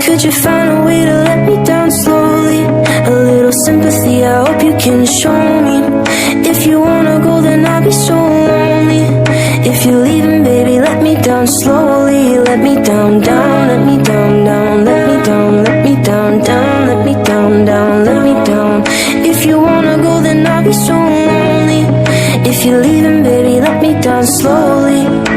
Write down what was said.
Could you find a way to let me down slowly? A little sympathy, I hope you can show me. If you wanna go, then I'll be so lonely. If you're leaving, baby, let me down slowly. Let me down, down, let me down, down, let me down, let me down, down, let me down, down, let me down. If you wanna go, then I'll be so lonely. If you're leaving, baby, let me down slowly.